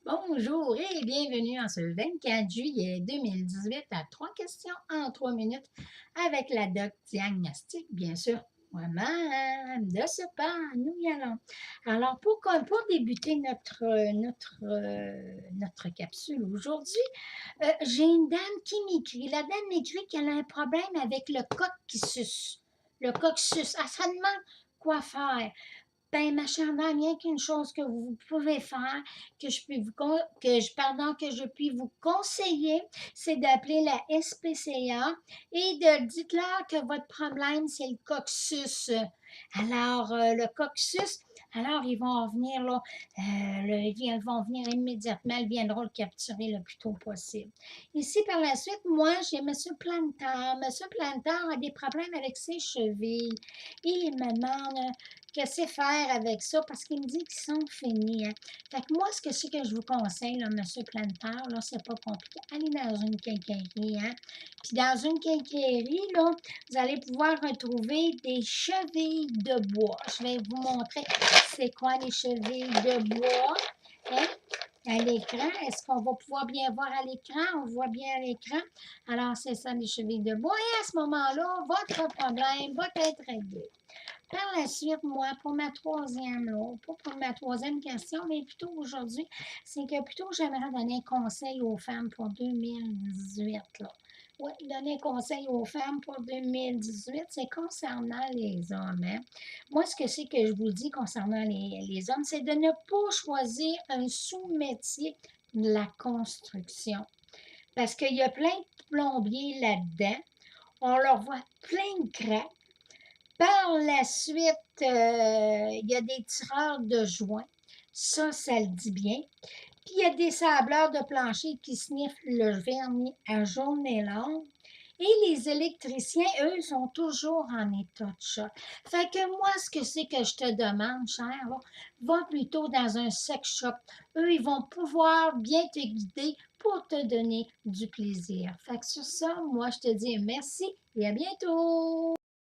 Bonjour et bienvenue en ce 24 juillet 2018 à 3 questions en 3 minutes avec la doc diagnostic, bien sûr. Moi-même, de ce pas, nous y allons. Alors, pour débuter notre capsule aujourd'hui, j'ai une dame qui m'écrit. La dame m'écrit qu'elle a un problème avec le coq qui suce. Le coq suce. Elle se demande quoi faire. Ben, ma chère dame, rien qu'une chose que vous pouvez faire, que je puis vous conseiller, c'est d'appeler la SPCA et de dites-leur que votre problème, c'est le coccyx. Alors, le coccyx, alors ils vont venir là, ils vont venir immédiatement, ils viendront le capturer le plus tôt possible. Ici, par la suite, moi, j'ai M. Plantar. M. Plantar a des problèmes avec ses chevilles. Il me demande qu'est-ce faire avec ça parce qu'il me dit qu'ils sont finis. Hein. Fait que moi, ce que c'est que je vous conseille, là, M. Plantar, là, c'est pas compliqué. Allez dans une quincaillerie, hein. Puis dans une quincaillerie, là, vous allez pouvoir retrouver des chevilles de bois. Je vais vous montrer c'est quoi les chevilles de bois. Hein? À l'écran. Est-ce qu'on va pouvoir bien voir à l'écran? On voit bien à l'écran. Alors, c'est ça, les chevilles de bois. Et à ce moment-là, votre problème va être réglé. Par la suite, moi, pour ma troisième, là, pas pour ma troisième question, mais plutôt aujourd'hui, c'est que plutôt j'aimerais donner un conseil aux femmes pour 2018. Là. Oui, donner un conseil aux femmes pour 2018, c'est concernant les hommes. Hein. Moi, ce que c'est que je vous dis concernant les hommes, c'est de ne pas choisir un sous-métier de la construction. Parce qu'il y a plein de plombiers là-dedans. On leur voit plein de cracks. Par la suite, il y a des tireurs de joints. Ça le dit bien. Puis il y a des sableurs de plancher qui sniffent le vernis à journée longue. Et les électriciens, eux, sont toujours en état de choc. Fait que moi, ce que c'est que je te demande, cher, là, va plutôt dans un sex shop. Eux, ils vont pouvoir bien te guider pour te donner du plaisir. Fait que sur ça, moi, je te dis merci et à bientôt!